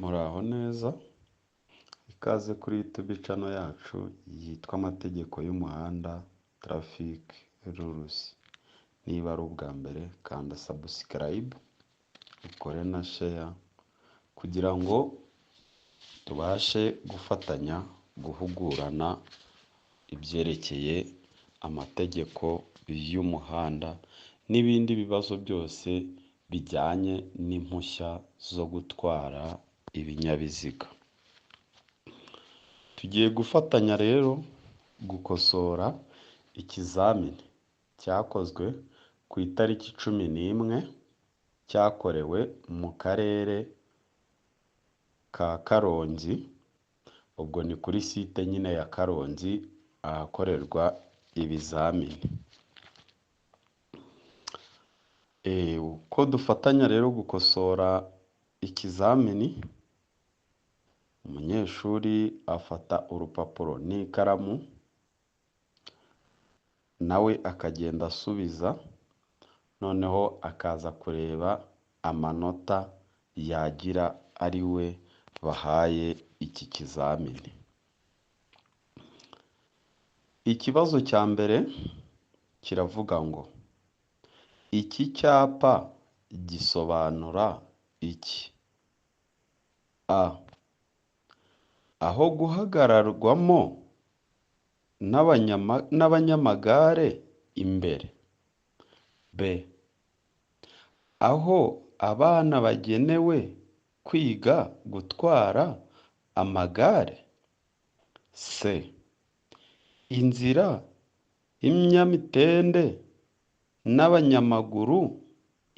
Muraho neza, ikaze kuri YouTube channel yacu yitwa Amategeko y'Umuhanda Traffic Rules. Niba ari ubwa mbere kanda subscribe, ukore na share kugira ngo tubashe gufatanya guhugurana ibyerekeye amategeko y'umuhanda n'ibindi bibazo byose bijyanye n'impushya zo gutwara ibinyabiziga. Tugiye gufatanya rero gukosora ikizamini cyakozwe ku itariki 11 cyakorewe mu karere ka Karongi, ubwo ni kuri site nyine ya Karongi ahakorerwa ibizamini. Uko dufatanya rero gukosora ikizamini, umunyeshuri afata urupapuro n'ikaramu nawe akagenda asubiza, noneho akaza kureba amanota yagira ari we bahaye iki kizamini. Ikibazo cya mbere kiravuga ngo iki cyapa gisobanura iki? A. Aho guhagararwamo n'abanyamagare imbere. B. Aho abana bagenewe kwiga gutwara amagare. C. Inzira y'ibinyamitende n'abanyamaguru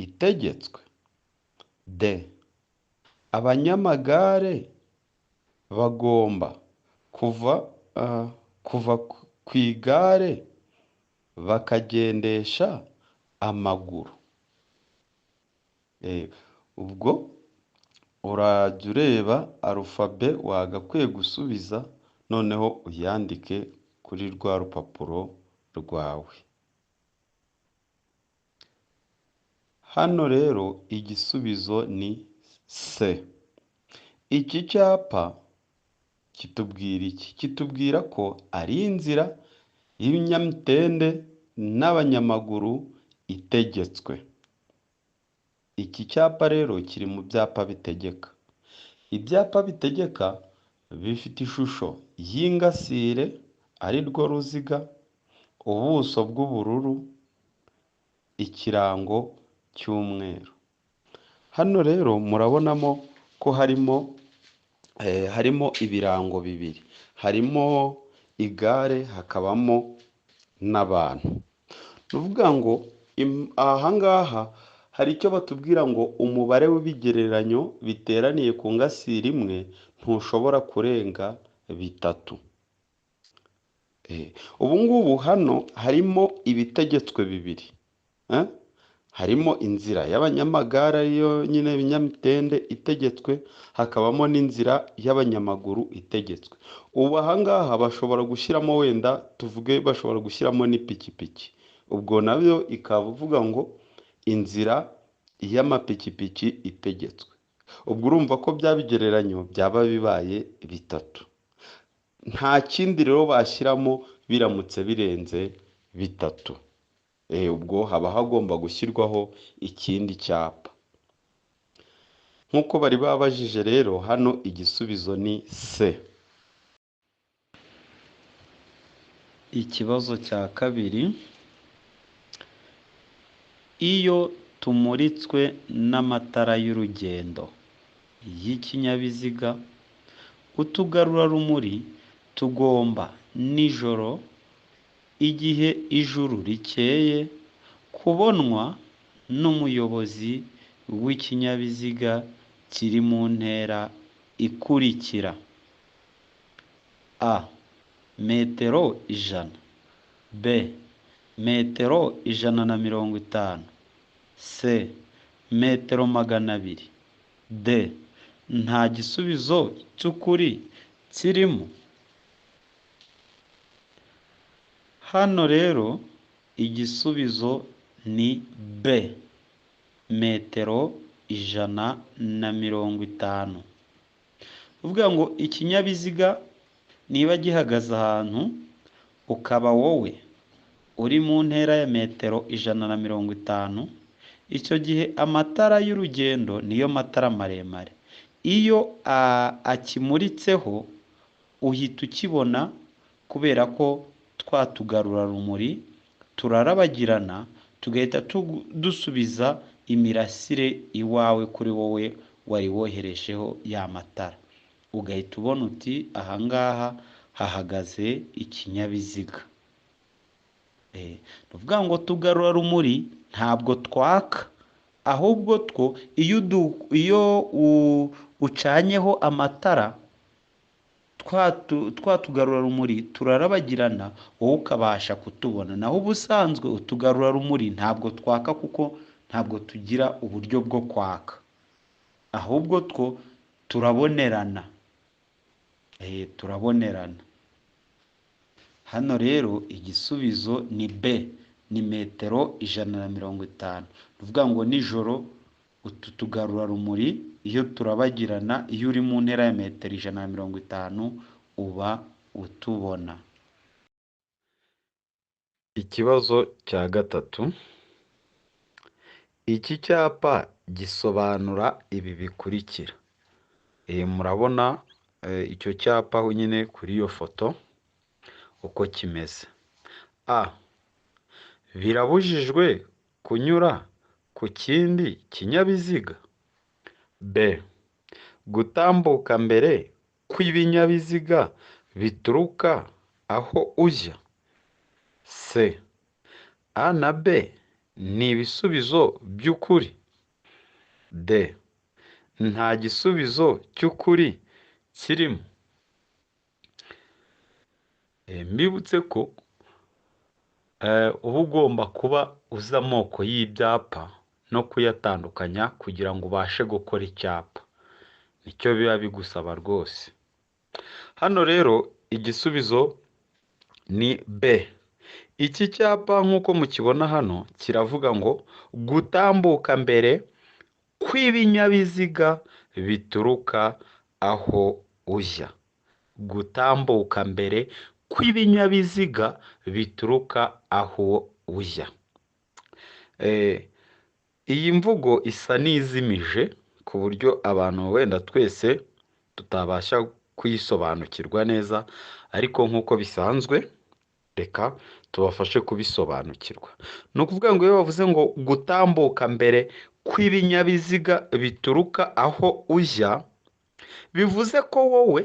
itegetswe. D. Abanyamagare bagomba kuva ku igare bakagendesha amaguru. Ubwo urajya ureba arufabe wagakwiye gusubiza, noneho uyandike kuri rwa rupapuro rwawe. Hano rero igisubizo ni C. Iki cyapa kitubwira iki? Kitubwira ko ari inzira y'ibinyamitende n'abanyamaguru itegetswe. Iki cyapa rero kiri mu byapa bitegeka. Ibyapa bitegeka bifite ishusho y'ingasire ari rwo ruziga, ubuso bw'ubururu, ikirango cy'umweru. Hano rero murabonamo ko harimo ibirango bibiri. Harimo igare, hakabamo n'abantu. Nuvuga ngo ahangaha hari icyo batubwira ngo umubare w'ibigereranyo biteraniye ku ngasire imwe ntushobora kurenga 3. Ubu ngubu hano harimo ibitegetswe bibiri. Harimo inzira y'abanyamagare ariyo nyine ibinyamitende itegetswe, hakabamo n'inzira y'abanyamaguru itegetswe. Ubu ahangaha bashobora gushyiramo, wenda tuvuge bashobora gushyiramo n'ipikipiki. Ubwo nabyo ikavuga ngo inzira y'amapikipiki itegetswe. Ubwo urumva ko bya bigereranyo byaba bibaye 3. Nta kindi rero bashyiramo biramutse birenze 3. Ubwo haba hagomba gushyirwaho ikindi cyapa. Nk'uko bari babajije rero, hano igisubizo ni C. Ikibazo cya kabiri, iyo tumuritswe n'amatara y'urugendo y'ikinyabiziga, utugarurarumuri tugomba nijoro, igihe ijuru rikeye, kubonwa n'umuyobozi w'ikinyabiziga kiri mu ntera ikurikira. A. Metero 100. B. Metero 150. C. Metero 200. D. Nta gisubizo cy'ukuri kirimo. Hano rero igisubizo ni B. Metero 150. uvuga ngo ikinyabiziga niba gihagaze ahantu ukaba wowe uri mu ntera ya metero 150, icyo gihe amatara y'urugendo niyo matara maremare. Iyo akimuritseho uhita ukibona, kubera ko twa tugarurarumuri turarabagirana tugahita dusubiza imirasire iwawe kuri wowe wari woheresheho ya matara, ugahita ubona uti ahangaha hahagaze ikinyabiziga. Ni ukuvuga ngo tugarurarumuri ntabwo twaka, ahubwo two iyo ucanyeho amatara twa tugarurarumuri turarabagirana wowe ukabasha kutubona, naho ubusanzwe utugarurarumuri ntabwo twaka kuko ntabwo tugira uburyo bwo kwaka, ahubwo two turabonerana. Turabonerana. Hano rero igisubizo ni B, ni metero 150. Tuvuga ngo nijoro utu tugarurarumuri iyo turabagirana, iyo uri mu ntera ya metero 150 uba utubona. Ikibazo cya gatatu, iki cyapa gisobanura ibi bikurikira. Murabona icyo cyapa nyine kuri iyo foto uko kimeze. A, birabujijwe kunyura ku kindi kinyabiziga. B, gutambuka mbere kw'ibinyabiziga bituruka aho ujya. C, A na B ni ibisubizo by'ukuri. D, nta gisubizo cy'ukuri kirimo. Mbibutse ko uba ugomba kuba uzi amoko y'ibyapa no kuyatandukanya kugira ngo ubashe gukora icyapa, nicyo biba bigusaba rwose. Hano rero igisubizo ni B. Iki cyapa nk'uko mukibona hano kiravuga ngo gutambuka mbere kw'ibinyabiziga bituruka aho ujya. Gutambuka mbere kw'ibinyabiziga bituruka aho ujya. Iyi mvugo isa n'izimije ku buryo abantu wenda twese tutabasha kuyisobanukirwa neza, ariko nk'uko bisanzwe reka tubafashe kubisobanukirwa. Ni ukuvuga ngo iyo bavuze ngo gutambuka mbere kw'ibinyabiziga bituruka aho ujya, bivuze ko wowe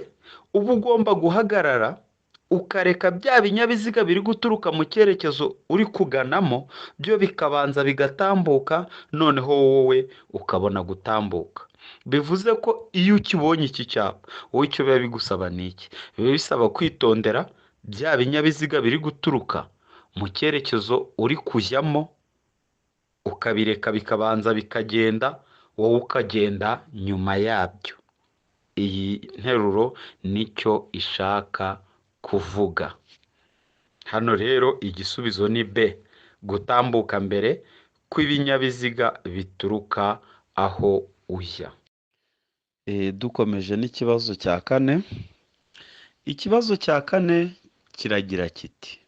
uba ugomba guhagarara ukareka bya binyabiziga biri guturuka mu cyerekezo uri kuganamo byo bikabanza bigatambuka, noneho wowe ukabona gutambuka. Bivuze ko iyo ukibonye iki cyapa wowe icyo biba bigusaba ni iki? Biba bisaba kwitondera bya binyabiziga biri guturuka mu cyerekezo uri kujyamo, ukabireka bikabanza bikagenda, wowe ukagenda nyuma yabyo. Iyi nteruro nicyo ishaka kuvuga. Hano rero igisubizo ni B, gutambuka mbere kw'ibinyabiziga bituruka aho ujya. Dukomeje n'ikibazo cya kane. Ikibazo cya kane kiragira kiti: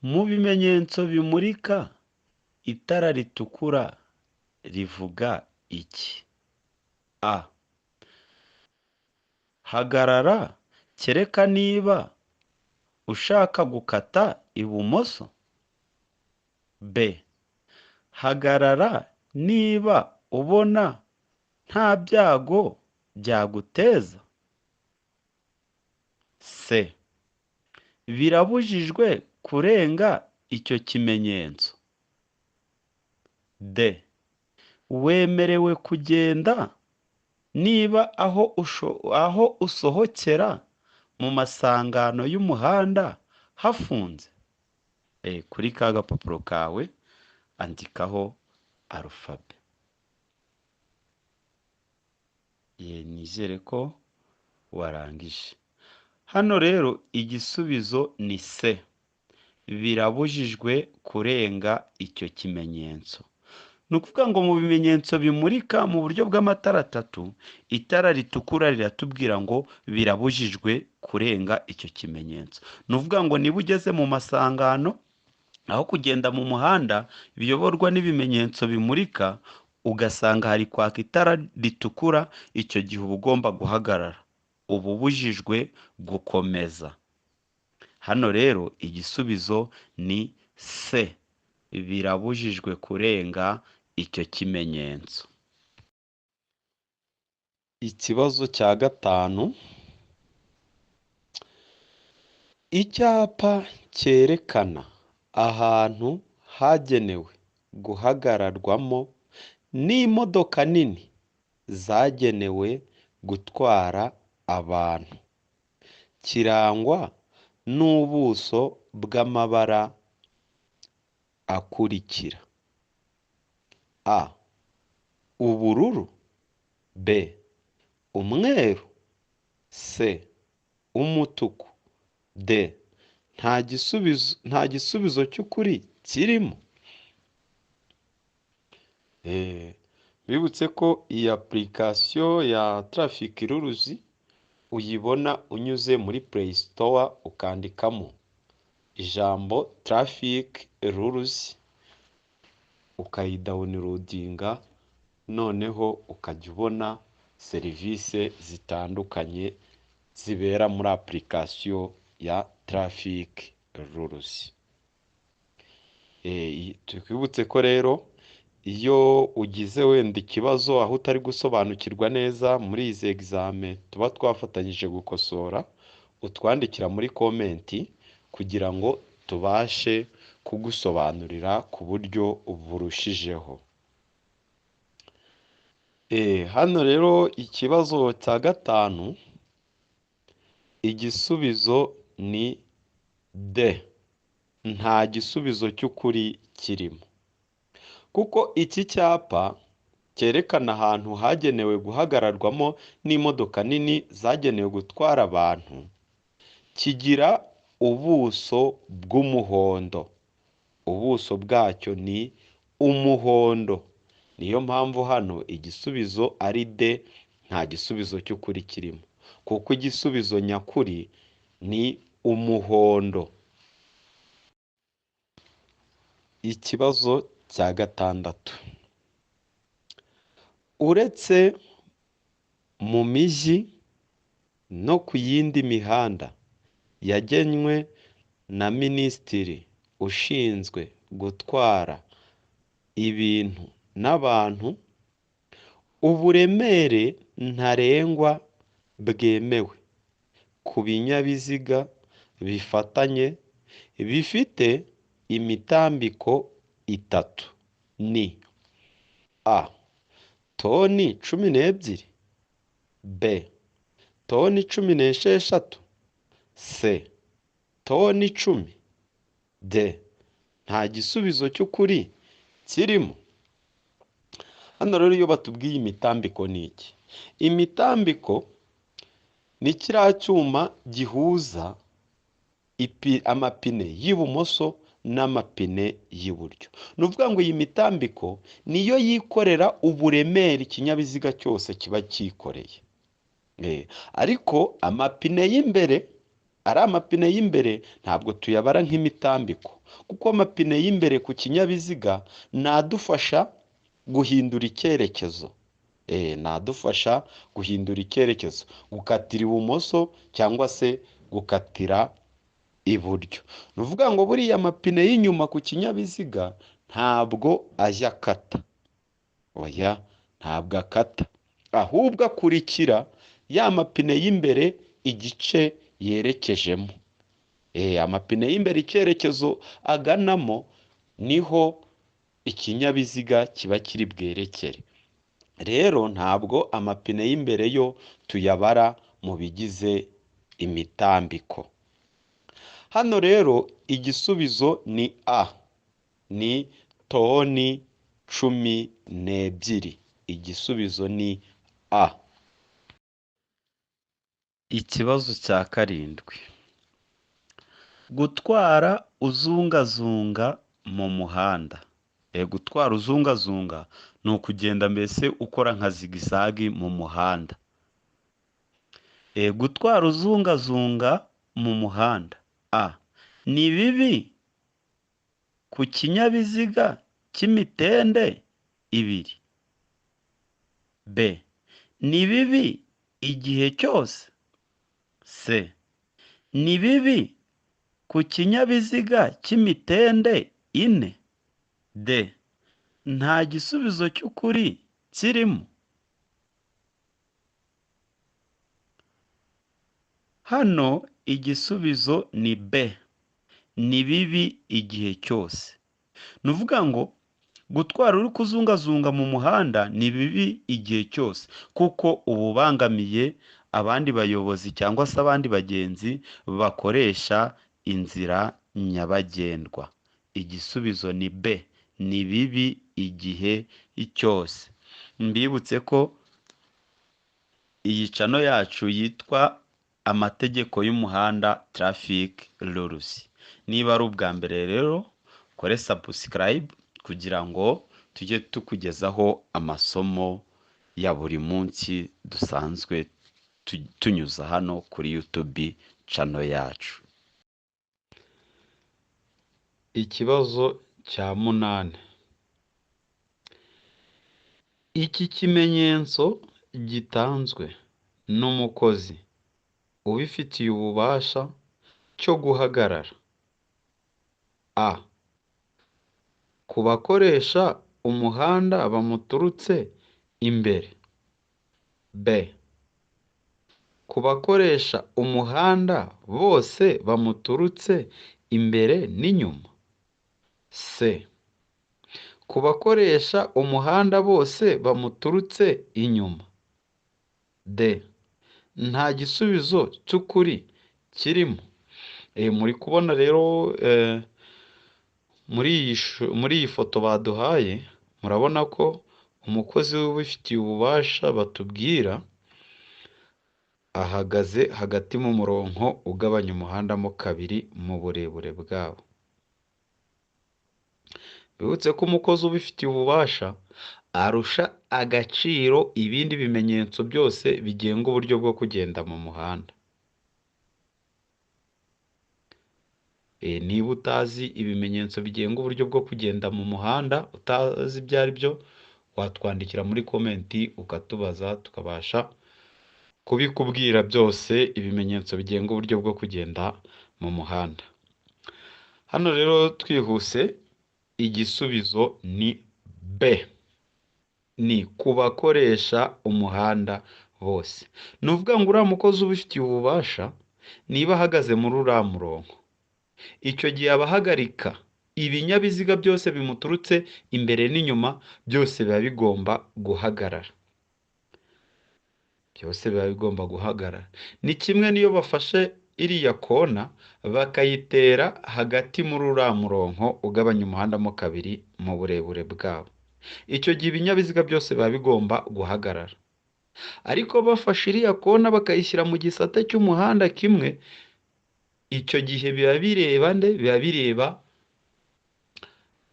mu bimenyetso bimurika itara ritukura rivuga iki? A, hagarara kereka niba ushaka gukata ibumoso. B, hagarara niba ubona nta byago byaguteza. C, birabujijwe kurenga icyo kimenyetso. D, wemerewe kugenda niba aho usohokera mu masangano y'umuhanda hafunze. Kuri ka gapapuro kawe andikaho arufabe. Nizere ko warangije. Hano rero igisubizo ni C, birabujijwe kurenga icyo kimenyetso. ni ukuvuga ngo mu bimenyetso bimurika mu buryo bw'amatara atatu, itara ritukura riratubwira ngo birabujijwe kurenga icyo kimenyetso. Ni ukuvuga ngo niba ugeze mu masangano, aho kugenda mu muhanda biyoborwa n'ibimenyetso bimurika, ugasanga hari kwaka itara ritukura, icyo gihe uba ugomba guhagarara, uba ubujijwe gukomeza. Hano rero igisubizo ni C, birabujijwe kurenga icyo kimenyetso. Ikibazo cya gatanu, icyapa cyerekana ahantu hagenewe guhagararwamo n'imodoka nini zagenewe gutwara abantu, kirangwa n'ubuso bw'amabara akurikira: A, ubururu; B, umweru; C, umutuku; D, nta gisubizo cy'ukuri kirimo. Bibutse ko iyi application ya Traffic Rules uyibona unyuze muri Play Store, ukandikamo ijambo Traffic Rules, ukayidawunirodinga, noneho ukajya ubona serivisi zitandukanye zibera muri application ya Traffic Rules. Twibutse ko rero iyo ugize wenda ikibazo aho utari gusobanukirwa neza muri izi examen tuba twafatanyije gukosora, utwandikira muri komenti kugira ngo tubashe kugusobanurira ku buryo burushijeho. Hano rero ikibazo cya gatanu, igisubizo ni D, nta gisubizo cy'ukuri kirimo, kuko iki cyapa cyerekana ahantu hagenewe guhagararwamo n'imodoka nini zagenewe gutwara abantu, kigira ubuso bw'umuhondo, ubuso bwacyo ni umuhondo. Niyo mpamvu hano igisubizo ari D, nta gisubizo cy'ukuri kirimo, kuko igisubizo nyakuri ni umuhondo. Ikibazo cya gatandatu, uretse mu mijyi no ku yindi mihanda yagenwe na Minisitiri ushinzwe gutwara ibintu n'abantu, uburemere ntarengwa bwemewe ku binyabiziga bifatanye bifite imitambiko itatu ni: A, toni 12; B, toni 16; C, toni 10; D, nta gisubizo cy'ukuri kirimo. Hano rero iyo batubwiye imitambiko ni iki? Imitambiko ni kiriya cyuma gihuza amapine y'ibumoso n'amapine y'iburyo. Ni ukuvuga ngo iyi mitambiko niyo yikorera uburemere ikinyabiziga cyose kiba cyikoreye. Ariko amapine y'imbere, ari amapine y'imbere ntabwo tuyabara nk'imitambiko, kuko amapine y'imbere ku kinyabiziga nadufasha guhindura icyerekezo. Nadufasha guhindura icyerekezo, gukatira ibumoso cyangwa se gukatira iburyo. Ni ukuvuga ngo buriya amapine y'inyuma ku kinyabiziga ntabwo ajya akata, oya, ntabwo akata, ahubwo akurikira ya mapine y'imbere igice yerekejemo. Amapine y'imbere icyerekezo aganamo niho ikinyabiziga kiba kiri bwerekere. Rero ntabwo amapine y'imbere yo tuyabara mu bigize imitambiko. Hano rero igisubizo ni A, ni toni 12. Igisubizo ni A. Ikibazo cya karindwi, gutwara uzungazunga mu muhanda Gutwara uzungazunga ni ukugenda mbese ukora nka zigizagi mu muhanda. Gutwara uzungazunga mu muhanda. A. Ni bibi ku kinyabiziga cy'imitende ibiri. B. Ni bibi igihe cyose. C. Ni bibi ku kinyabiziga cy'imitende ine. D. Nta gisubizo cy'ukuri kirimo. Hano igisubizo ni B. Ni bibi igihe cyose. Ni uvuga ngo gutwara uri kuzungazunga mu muhanda ni bibi igihe cyose, kuko uba ubangamiye abandi bayobozi cyangwa se abandi bagenzi bakoresha inzira nyabagendwa. Igisubizo ni B. Ni bibi igihe cyose. Mbibutse ko iyi cano yacu yitwa amategeko y'umuhanda traffic rules. Niba ari ubwa mbere rero kore subscribe kugira ngo tujye tukugezaho amasomo ya buri munsi dusanzwe tunyuza hano kuri YouTube channel yacu. Ikibazo cya 8. Iki kimenyetso gitanzwe n'umukozi ubifitiye ububasha cyo guhagarara. A. Ku bakoresha umuhanda bamuturutse imbere. B. Ku bakoresha umuhanda bose bamuturutse imbere n'inyuma. C. Ku bakoresha umuhanda bose bamuturutse inyuma. D. Nta gisubizo cy'ukuri kirimo. Muri kubona rero muri iyi foto baduhaye, murabona ko umukozi ubifitiye ububasha batubwira ahagaze hagati mu murongo ugabanya umuhanda mo kabiri mu burebure bwawo. Bibutse ko umukozi ubifitiye ububasha arusha agaciro ibindi bimenyetso byose bigenga uburyo bwo kugenda mu muhanda. Niba utazi ibimenyetso bigenga uburyo bwo kugenda mu muhanda, utazi ibyo ari byo, watwandikira muri komenti ukatubaza tukabasha kubikubwira byose, ibimenyetso bigenga uburyo bwo kugenda mu muhanda. Hano rero twihuse, igisubizo ni B. Ni ku bakoresha umuhanda bose. Ni uvuga ngo uriya mukozi ubifitiye ububasha niba ahagaze muri uriya murongo, icyo gihe abahagarika ibinyabiziga byose bimuturutse imbere n'inyuma, byose biba bigomba guhagarara. Byose biba bigomba guhagarara. Ni kimwe niyo bafashe iriya kona bakayitera hagati muri uriya murongo ugabanya umuhanda mo kabiri mu burebure bwawo. Icyo gihe ibinyabiziga byose biba bigomba guhagarara. Ariko bafashe iriya kona bakayishyira mu gisate cy'umuhanda kimwe, icyo gihe biba bireba nde? Biba bireba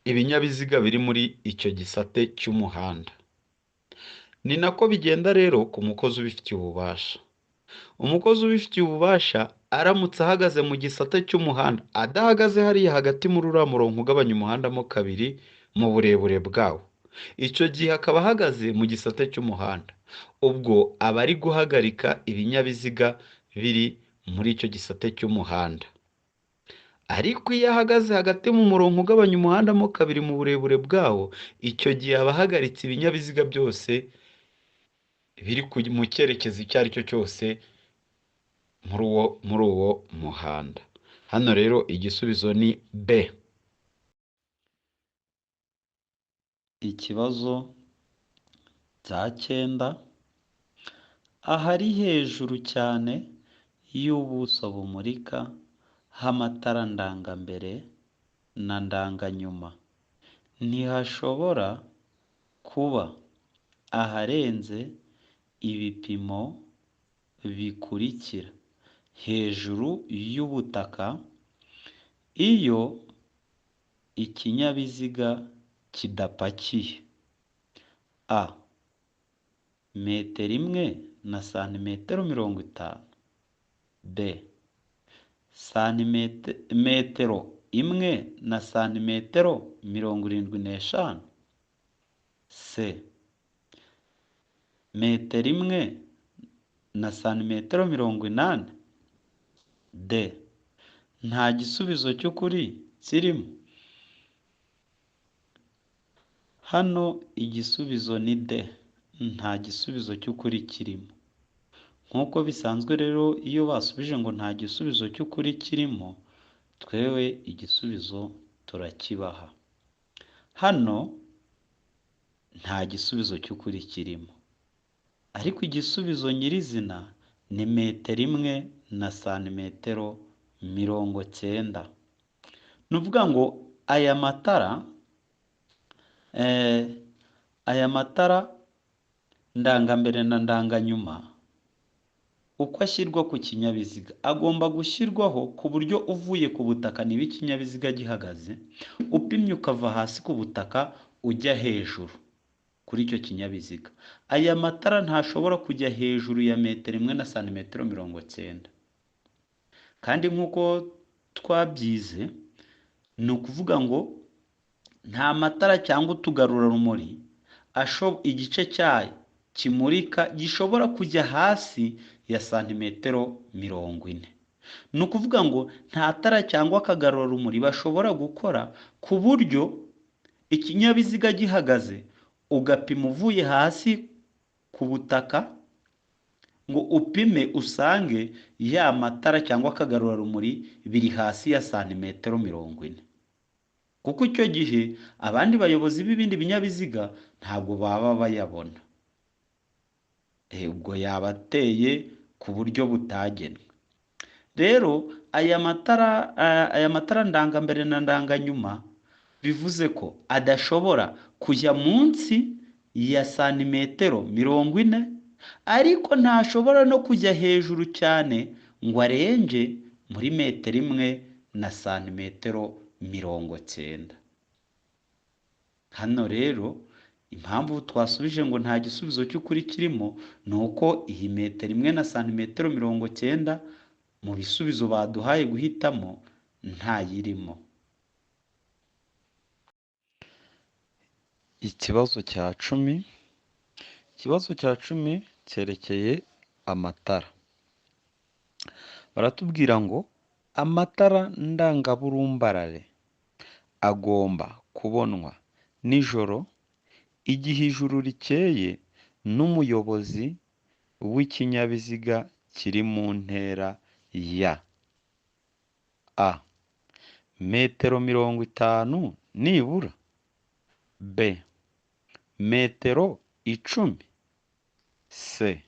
ibinyabiziga biri muri icyo gisate cy'umuhanda. Ni nako bigenda rero ku mukozi ubifitiye ububasha. Umukozi ubifitiye ububasha aramutse ahagaze mu gisate cy'umuhanda, adahagaze hariya hagati muri uriya murongo ugabanya umuhanda mo kabiri mu burebure bwawo, icyo gihe akaba ahagaze mu gisate cy'umuhanda, ubwo aba ari guhagarika ibinyabiziga biri muri icyo gisate cy'umuhanda. Ariko iyo ahagaze hagati mu murongo ugabanya umuhanda mo kabiri mu burebure bwawo, icyo gihe aba ahagaritse ibinyabiziga byose biri mu cyerekezo icyo ari cyo cyose muri uwo muhanda. Hano rero igisubizo ni B. Ikibazo cya 9. Ahari hejuru cyane y'ubuso bumurika h'amatara ndangambere na ndanganyuma, ntihashobora kuba aharenze ibipimo bikurikira hejuru y'ubutaka iyo ikinyabiziga kidapakiye. A. Metero imwe na santimetero 50. B. Metero imwe na santimetero 75. C. Metero imwe na santimetero 80. D. Nta gisubizo cy'ukuri kirimo. Hano igisubizo ni D. Nta gisubizo cy'ukuri kirimo. Nk'uko bisanzwe rero iyo basubije ngo nta gisubizo cy'ukuri kirimo, twewe igisubizo turakibaha. Hano nta gisubizo cy'ukuri kirimo, ariko igisubizo nyirizina ni metero imwe na santimetero 90. Ni ukuvuga ngo aya matara ndangambere na ndanganyuma uko ashyirwa ku kinyabiziga agomba gushyirwaho ku buryo uvuye ku butaka niba ikinyabiziga gihagaze, upimye ukava hasi ku butaka ujya hejuru kuri icyo kinyabiziga. Aya matara ntashobora kujya hejuru ya metero imwe na santimetero 90. Kandi nk'uko twabyize, ni ukuvuga ngo nta matara cyangwa utugarurarumuri igice cyayo kimurika gishobora kujya hasi ya santimetero 40. Ni ukuvuga ngo nta tara cyangwa akagarurarumuri bashobora gukora ku buryo ikinyabiziga gihagaze ugapima uvuye hasi ku butaka ngo upime usange ya matara cyangwa akagarurarumuri biri hasi ya santimetero 40. Kuko icyo gihe abandi bayobozi b'ibindi binyabiziga ntabwo baba bayabona. Ubwo yabateye ku buryo butagenwe. Rero aya matara ndangambere na ndanganyuma bivuze ko adashobora kujya munsi ya santimetero 40, ariko ntashobora no kujya hejuru cyane ngo arenge muri metero imwe na santimetero 90. Hano rero impamvu twasubije ngo nta gisubizo cy'ukuri kirimo ni uko iyi metero imwe na santimetero 90 mu bisubizo baduhaye guhitamo ntayirimo. Ikibazo cya 10. Ikibazo cya 10 cyerekeye amatara. Baratubwira ngo amatara ndangaburumbarare agomba kubonwa nijoro igihe ijuru rikeye n'umuyobozi w'ikinyabiziga kiri mu ntera ya A. Metero 50 nibura. B. Metero 10. C.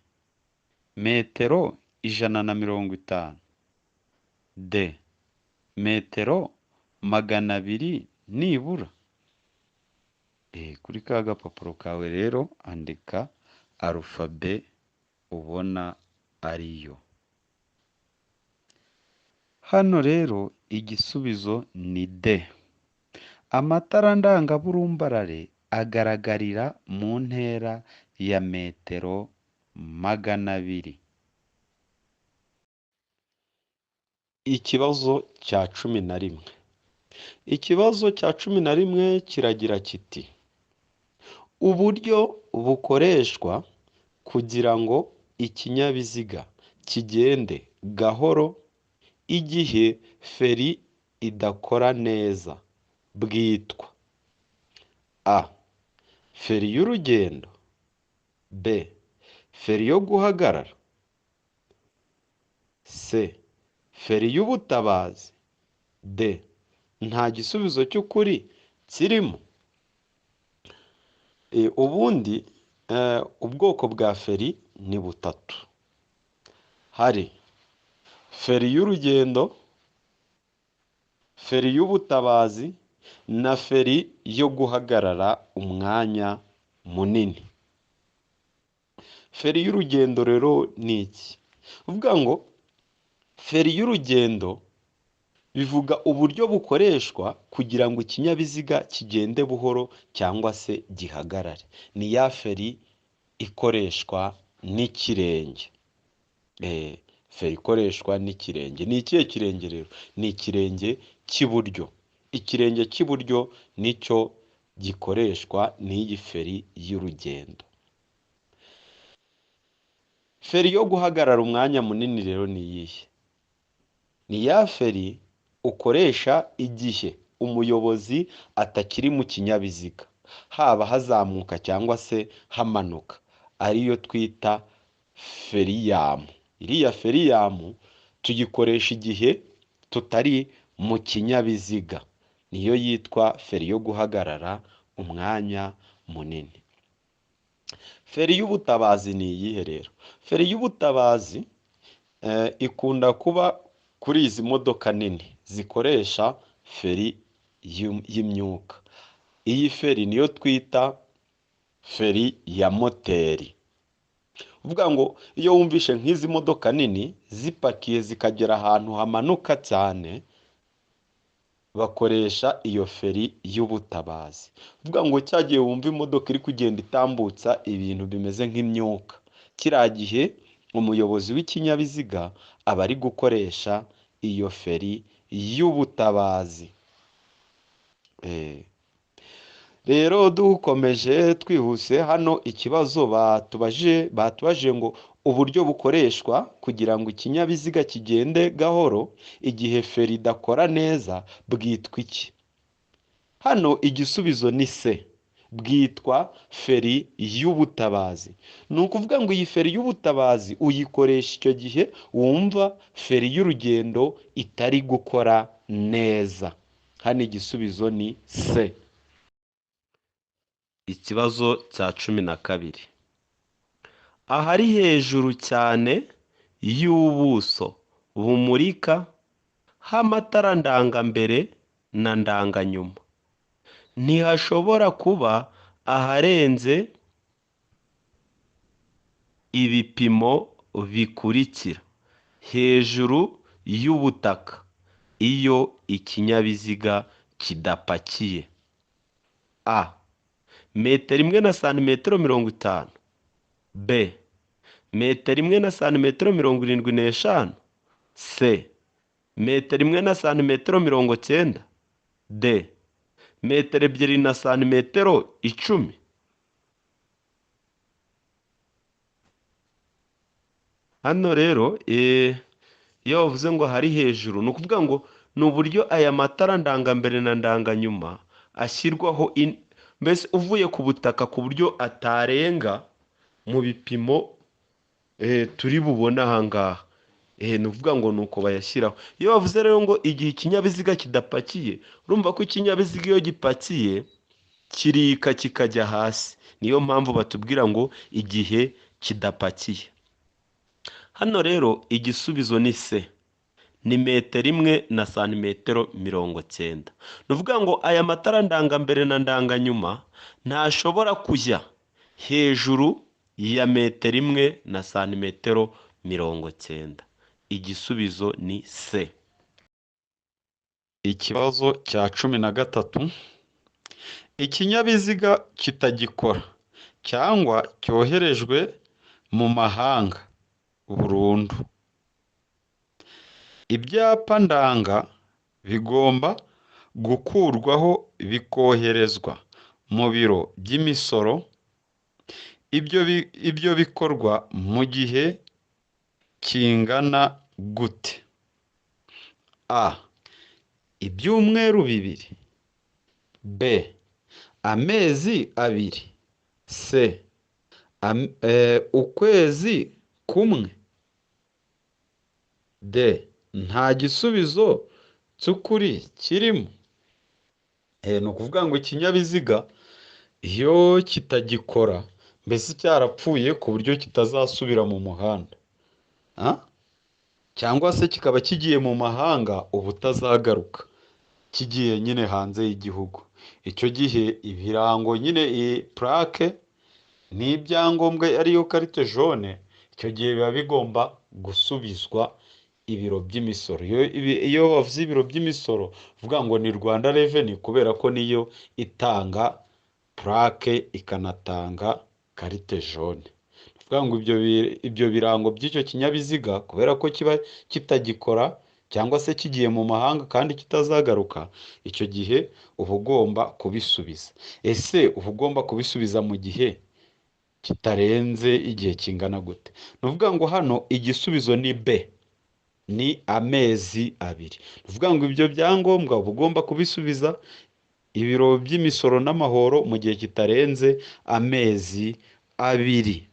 Metero 150. D. Metero 200 nibura. Kuri ka gapapuro kawe rero andika arufabe ubona ariyo. Hano rero igisubizo ni D. Amatara ndangaburumbarare agaragarira mu ntera ya metero 200. Ikibazo cya 11. Ikibazo cya 11 kiragira kiti: uburyo bukoreshwa kugira ngo ikinyabiziga kigende gahoro igihe feri idakora neza bwitwa A. Feri y'urugendo. B. Feri yo guhagarara. C. Feri y'ubutabazi. D. Nta gisubizo cy'ukuri kirimo. Ubundi ubwoko bwa feri ni butatu. Hari feri y'urugendo, feri y'ubutabazi na feri yo guhagarara umwanya munini. Feri y'urugendo rero ni iki? Uvuga ngo feri y'urugendo bivuga uburyo bukoreshwa kugira ngo ikinyabiziga kigende buhoro cyangwa se gihagarare. Ni ya feri ikoreshwa n'ikirenge. Feri ikoreshwa n'ikirenge. Ni ikihe kirenge rero? Ni ikirenge cy'iburyo. Ikirenge cy'iburyo nicyo gikoreshwa n'iyi feri y'urugendo. Feri yo guhagarara umwanya munini rero ni iyihe? Ni ya feri ukoresha igihe umuyobozi atakiri mu kinyabiziga, haba hazamuka cyangwa se hamanuka, ariyo twita feriyamu. Iriya feriyamu tuyikoresha igihe tutari mu kinyabiziga, niyo yitwa feri yo guhagarara umwanya munini. Feri y'ubutabazi ni iyihe rero? Feri y'ubutabazi ikunda kuba kuri izi modoka nini zikoresha feri y'imyuka. Iyi feri niyo twita feri ya moteri. Uvuga ngo iyo wumvishe nk'izi modoka nini zipakiye zikagera ahantu hamanuka cyane, bakoresha iyo feri y'ubutabazi. Uvuga ngo cyagiye wumva imodoka iri kugenda itambutsa ibintu bimeze nk'imyuka, kiriya gihe umuyobozi w'ikinyabiziga aba ari gukoresha iyo feri y'ubutabazi. Rero dukomeje twihuse, hano ikibazo batubajije ngo uburyo bukoreshwa kugira ngo ikinyabiziga kigende gahoro igihe feri idakora neza bwitwa iki? Hano igisubizo ni se, bwitwa feri y'ubutabazi. Ni ukuvuga ngo iyi feri y'ubutabazi uyikoresha icyo gihe wumva feri y'urugendo itari gukora neza. Hano igisubizo ni se. Ikibazo cya 12. Ahari hejuru cyane y'ubuso bumurika h'amatara ndangambere na ndanganyuma, ntihashobora kuba aharenze ibipimo bikurikira hejuru y'ubutaka iyo ikinyabiziga kidapakiye: A, metero 1 na santimetero 50. B, metero 1 na santimetero 75. C, metero 1 na santimetero 90. D, metero 2 na santimetero 10. Hano rero iyo bavuze ngo hari hejuru, ni ukuvuga ngo ni uburyo aya matara ndangambere na ndanganyuma ashyirwaho, mbese uvuye ku butaka ku buryo atarenga mu bipimo turi bubone aha ngaha. Ni ukuvuga ngo ni uko bayashyiraho. Iyo bavuze rero ngo igihe ikinyabiziga kidapakiye, urumva ko ikinyabiziga iyo gipakiye kirika kikajya hasi. Niyo mpamvu batubwira ngo igihe kidapakiye. Hano rero igisubizo ni se, ni metero 1 na santimetero 90. Ni ukuvuga ngo aya matara ndangambere na ndanganyuma ntashobora kujya hejuru ya metero 1 na santimetero 90. Igisubizo ni se. Ikibazo cya 13. Ikinyabiziga kitagikora cyangwa cyoherejwe mu mahanga burundu. Ibyapa ndanga bigomba gukurwaho bikoherezwa mu biro by'imisoro. Ibyo bikorwa mu gihe kingana gute? A, ibyumweru 2. B, amezi 2. C, ukwezi kumwe. D, nta gisubizo cy'ukuri kirimo. Ni ukuvuga ngo ikinyabiziga iyo kitagikora, mbese cyarapfuye ku buryo kitazasubira mu muhanda, cyangwa se kikaba kigiye mu mahanga ubutazagaruka, kigiye nyine hanze y'igihugu, icyo gihe ibirango nyine plaque n'ibyangombwa ariyo carte jaune, icyo gihe biba bigomba gusubizwa ibiro by'imisoro. Iyo bavuze ibiro by'imisoro uvuga ngo ni Rwanda Revenue, kubera ko niyo itanga purake ikanatanga karite jone. Uvuga ngo ibyo birango by'icyo kinyabiziga kubera ko kiba kitagikora cyangwa se kigiye mu mahanga kandi kitazagaruka, icyo gihe uba ugomba kubisubiza. Ese uba ugomba kubisubiza mu gihe kitarenze igihe kingana gute? Ni ukuvuga ngo hano igisubizo ni B, ni amezi abiri. Ni ukuvuga ngo ibyo byangombwa uba ugomba kubisubiza ibiro by'imisoro n'amahoro mu gihe kitarenze amezi abiri.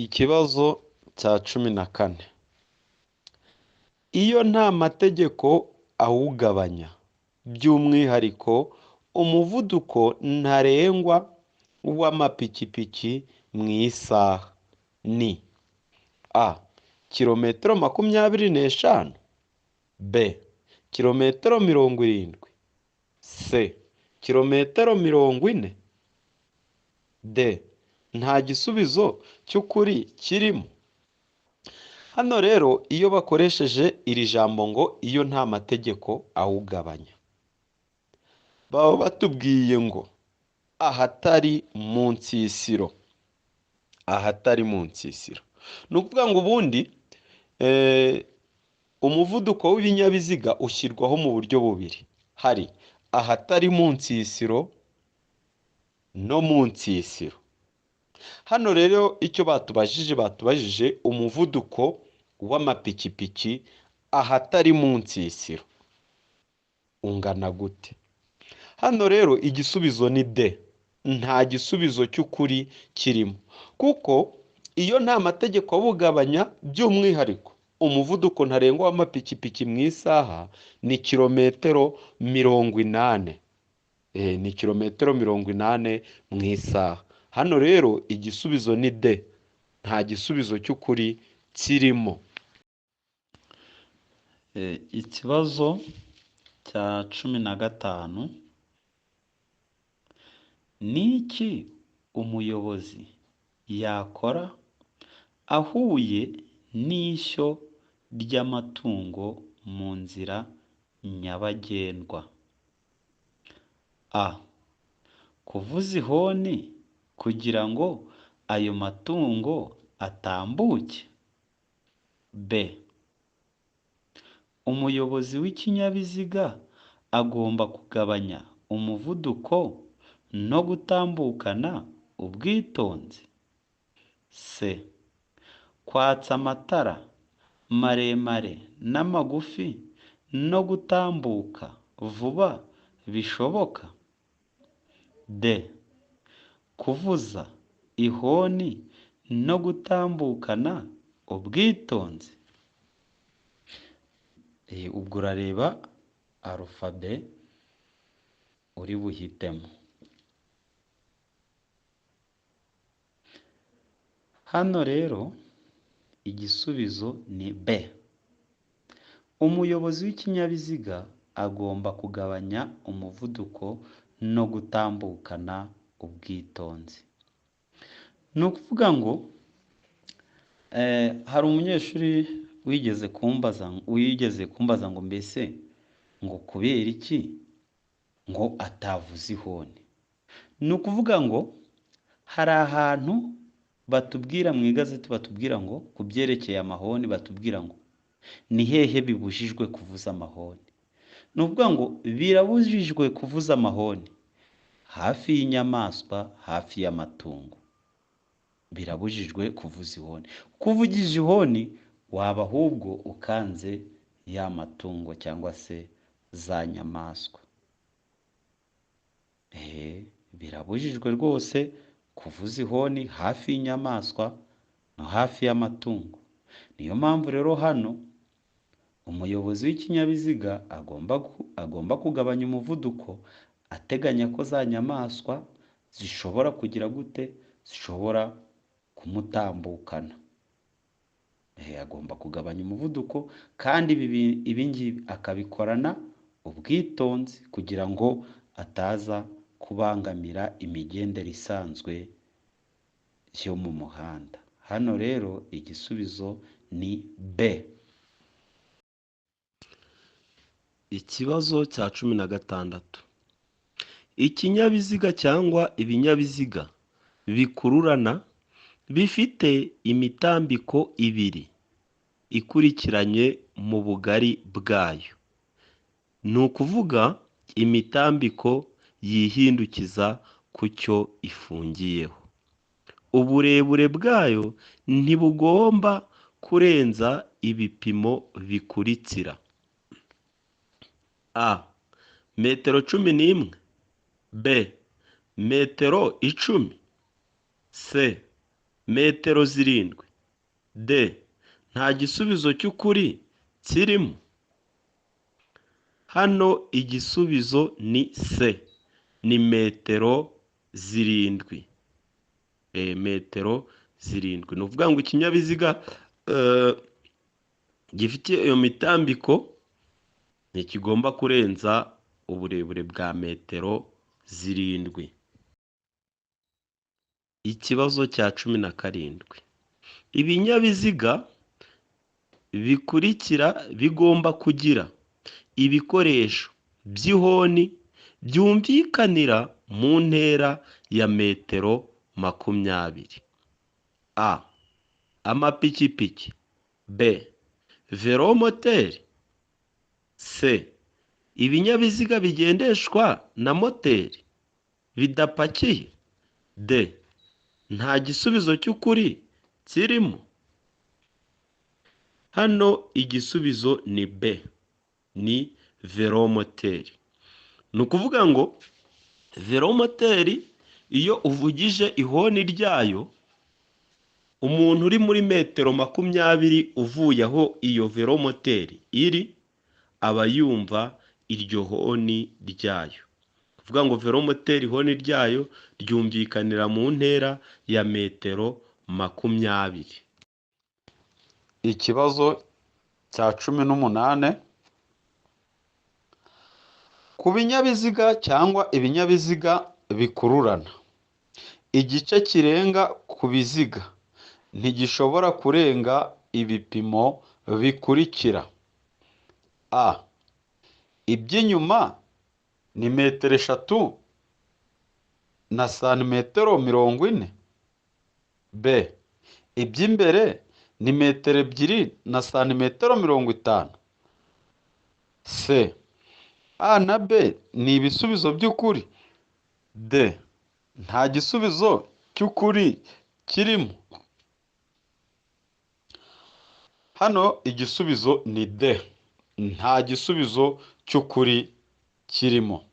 Ikibazo cya 14, iyo nta mategeko awugabanya, by'umwihariko umuvuduko ntarengwa w'amapikipiki mu isaha ni A, kilometero 25, B, kilometero 70, C, kilometero 40, D, nta gisubizo cy'ukuri kirimo. Hano rero iyo bakoresheje iri jambo ngo iyo nta mategeko awugabanya, baba batubwiye ngo ahatari mu nsisiro. Ahatari mu nsisiro ni ukuvuga ngo ubundi umuvuduko w'ibinyabiziga ushyirwaho mu buryo bubiri, hari ahatari mu nsisiro no mu nsisiro. Hano rero icyo batubajije umuvuduko w'amapikipiki ahatari mu nsisiro ungana gute? Hano rero igisubizo ni D, nta gisubizo cy'ukuri kirimo, kuko iyo nta mategeko awugabanya, by'umwihariko umuvuduko ntarengwa w'amapikipiki mu isaha ni kilometero 80. Ni kilometero 80 mu isaha. Hano rero igisubizo ni D, nta gisubizo cy'ukuri kirimo. Ikibazo cya 15, ni iki umuyobozi yakora ahuye n'ishyo ry'amatungo mu nzira nyabagendwa? A, kuvuza ihoni kugira ngo ayo matungo atambuke. B, umuyobozi w'ikinyabiziga agomba kugabanya umuvuduko no gutambukana ubwitonzi. C, kwatsa amatara maremare n'amagufi no gutambuka vuba bishoboka. D, kuvuza ihoni no gutambukana ubwitonzi. Ubwo urareba arufabe uri buhitemo. Hano rero igisubizo ni B, umuyobozi w'ikinyabiziga agomba kugabanya umuvuduko no gutambukana ubwitonzi. Ni ukuvuga ngo hari umunyeshuri wigeze kumbaza ngo mbese ngo kubera iki ngo atavuza ihoni. Ni ukuvuga ngo hari ahantu batubwira mu igazeti, batubwira ngo ku byerekeye amahoni, batubwira ngo ni hehe bibujijwe kuvuza amahoni. Ni ukuvuga ngo birabujijwe kuvuza amahoni hafi y'inyamaswa, hafi y'amatungo. Birabujijwe kuvuza ihoni. Kuvugije ihoni waba ahubwo ukanze ya matungo cyangwa se za nyamaswa. Birabujijwe rwose kuvuza ihoni hafi y'inyamaswa no hafi y'amatungo. Niyo mpamvu rero hano umuyobozi w'ikinyabiziga agomba kugabanya umuvuduko, ateganya ko za nyamaswa zishobora kugira gute, zishobora kumutambukana. Agomba kugabanya umuvuduko kandi ibi ngibi akabikorana ubwitonzi kugira ngo ataza kubangamira imigendere isanzwe yo mu muhanda. hano rero igisubizo ni B. Ikibazo cya 16. Ikinyabiziga cyangwa ibinyabiziga bikururana bifite imitambiko ibiri ikurikiranye mu bugari bwayo. Ni ukuvuga imitambiko yihindukiza ku cyo ifungiyeho. Uburebure bwayo ntibugomba kurenza ibipimo bikurikira: A. Metero 11. B. Metero 10. C. Metero 7. D. Nta gisubizo cy'ukuri kirimo. Hano igisubizo ni C. Ni metero 7. Metero 7. Ni ukuvuga ngo ikinyabiziga gifite iyo mitambiko ntikigomba kurenza uburebure bwa metero 7. Ikibazo cya 17. Ibinyabiziga bikurikira bigomba kugira ibikoresho by'ihoni byumvikanira mu ntera ya metero 20. A. Amapikipiki. B. Velomoteri. C. Ibinyabiziga bigendeshwa na moteri bidapakiye. D. Nta gisubizo cy'ukuri kirimo. Hano igisubizo ni B. Ni velomoteri. Ni ukuvuga ngo velomoteri iyo uvugije ihoni ryayo, umuntu uri muri metero 20 uvuye aho iyo velomoteri iri aba yumva iryo honi ryayo. Kuvuga ngo velomoteri ihoni ryayo ryumvikanira mu ntera ya metero 20. Ikibazo cya 18. Ku binyabiziga cyangwa ibinyabiziga bikururana, igice kirenga ku biziga ntigishobora kurenga ibipimo bikurikira: A. Iby'inyuma ni metero 3 na santimetero 40. B. Iby'imbere ni metero 2 na santimetero 50. C. A na B ni ibisubizo by'ukuri. D. Nta gisubizo cy'ukuri kirimo. Hano igisubizo ni D. Nta gisubizo cy'ukuri kirimo.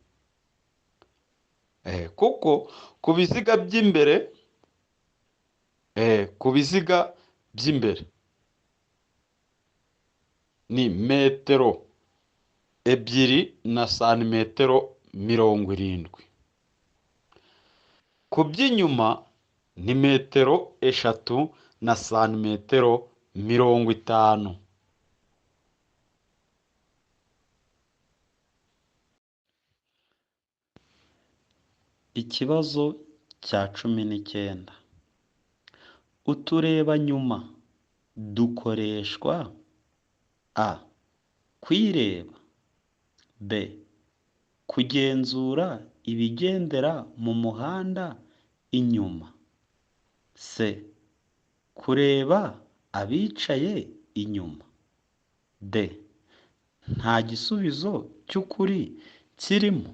Kuko ku biziga by'imbere ni metero 2 na santimetero 70. Ku by'inyuma ni metero 3 na santimetero 50. Ikibazo cya 19. Uturebanyuma dukoreshwa: A. Kwireba. B. Kugenzura ibigendera mu muhanda inyuma. C. Kureba abicaye inyuma. D. Nta gisubizo cy'ukuri kirimo.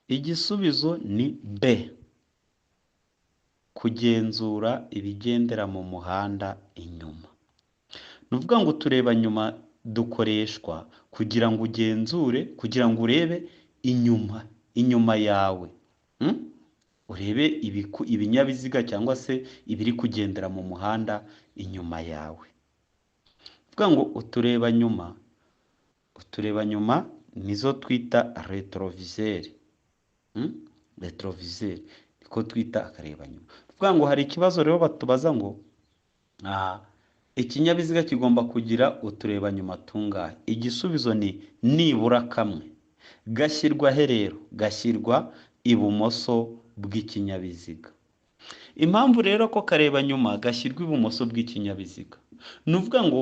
Igisubizo ni B. Kugenzura ibigendera mu muhanda inyuma. Ni ukuvuga ngo uturebanyuma dukoreshwa kugira ngo ugenzure, kugira ngo urebe inyuma yawe. Urebe ibinyabiziga cyangwa se ibiri kugendera mu muhanda inyuma yawe. Kuvuga ngo uturebanyuma nizo twita retroviseur. Retroviseur niko twita akarebanyuma. Kuvuga ngo hari ikibazo rero batubaza ngo ikinyabiziga kigomba kugira uturebanyuma tungahe? Igisubizo ni nibura kamwe. Gashyirwa he rero? Gashyirwa ibumoso bw'ikinyabiziga. Impamvu rero ko kareba nyuma gashyirwa ibumoso bw'ikinyabiziga, ni ukuvuga ngo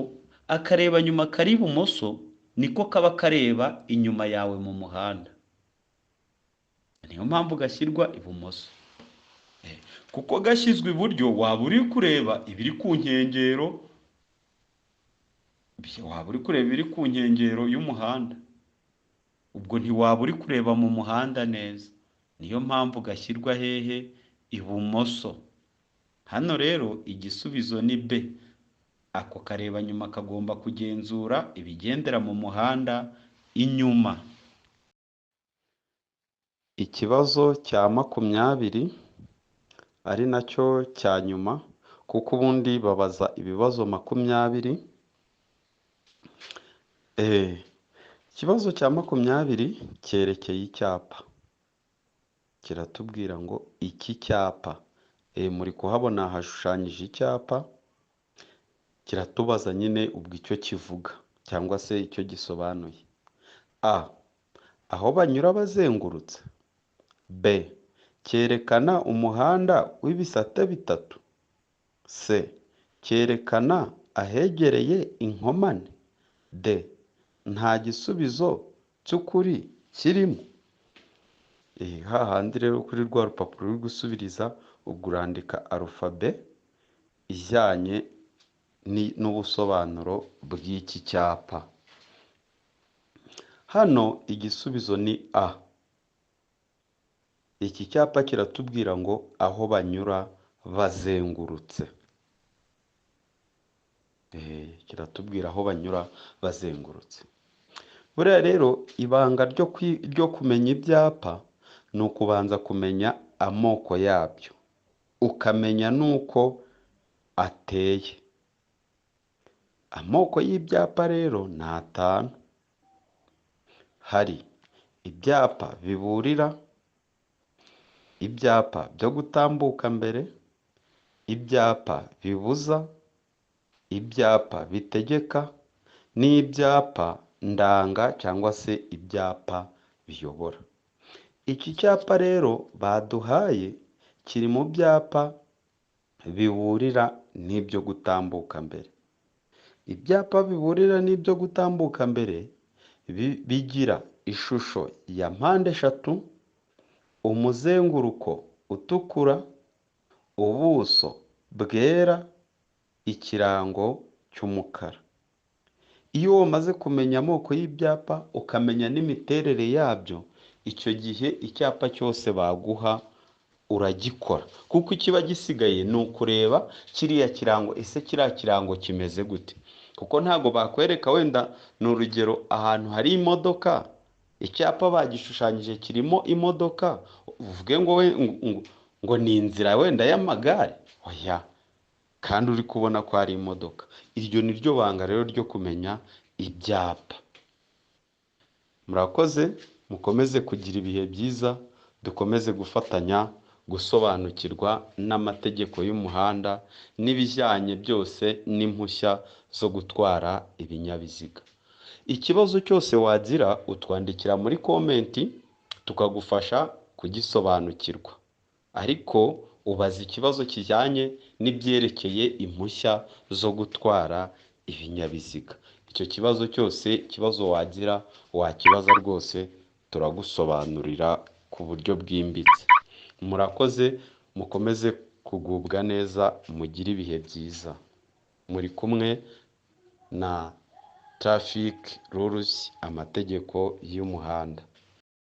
akareba nyuma kari ibumoso niko kaba kareba inyuma yawe mu muhanda, niyo mpamvu gashyirwa ibumoso. Kuko gashyizwe iburyo waba uri kureba ibiri ku nkengero, y'umuhanda, ubwo ntiwaba uri kureba mu muhanda neza, niyo mpamvu gashyirwa hehe? Ibumoso. Hano rero igisubizo ni B. Ako kareba nyuma kagomba kugenzura ibigendera mu muhanda inyuma. Ikibazo cya 20 ari nacyo cya nyuma, kuko ubundi babaza ibibazo 20. Ikibazo cya 20 cyerekeye icyapa. Kiratubwira ngo iki cyapa, muri kuhabona hashushanyije icyapa, kiratubaza nyine ubwo icyo kivuga cyangwa se icyo gisobanuye. A. Aho banyura bazengurutse. B. Cyerekana umuhanda w'ibisate bitatu. C. Cyerekana ahegereye inkomane. D. Nta gisubizo cy'ukuri kirimo. Hahandi rero kuri rwa rupapuro ruri gusubiriza, ubwo urandika arufabe ijyanye n'ubusobanuro bw'iki cyapa. Hano igisubizo ni A. Iki cyapa kiratubwira ngo aho banyura bazengurutse. Kiratubwira aho banyura bazengurutse. Buriya rero ibanga ryo kumenya ibyapa ni ukubanza kumenya amoko yabyo, ukamenya n'uko ateye. Amoko y'ibyapa rero ni 5. Hari ibyapa biburira, ibyapa byo gutambuka mbere, ibyapa bibuza, ibyapa bitegeka, n'ibyapa ndanga cyangwa se ibyapa biyobora. Iki cyapa rero baduhaye kiri mu byapa biburira n'ibyo gutambuka mbere. Ibyapa biburira n'ibyo gutambuka mbere bigira ishusho ya mpande eshatu, umuzenguruko utukura, ubuso bwera, ikirango cy'umukara. Iyo wamaze kumenya amoko y'ibyapa ukamenya n'imiterere yabyo, icyo gihe icyapa cyose baguha uragikora, kuko ikiba gisigaye ni ukureba kiriya kirango, ese kiriya kirango kimeze gute. Kuko ntabwo bakwereka, wenda ni urugero, ahantu hari imodoka, icyapa bagishushanyije kirimo imodoka, uvuge ngo ni inzira wenda y'amagare, oya, kandi uri kubona ko hari imodoka. Iryo ni ryo banga rero ryo kumenya ibyapa. Murakoze, mukomeze kugira ibihe byiza, dukomeze gufatanya gusobanukirwa n'amategeko y'umuhanda n'ibijyanye byose n'impushya zo gutwara ibinyabiziga. Ikibazo cyose wagira utwandikira muri komenti tukagufasha kugisobanukirwa, ariko ubaza ikibazo kijyanye n'ibyerekeye impushya zo gutwara ibinyabiziga. Icyo kibazo cyose, ikibazo wagira wakibaza rwose, turagusobanurira ku buryo bwimbitse. Murakoze, mukomeze kugubwa neza, mugire ibihe byiza. Muri kumwe na Traffic Rules, amategeko y'umuhanda.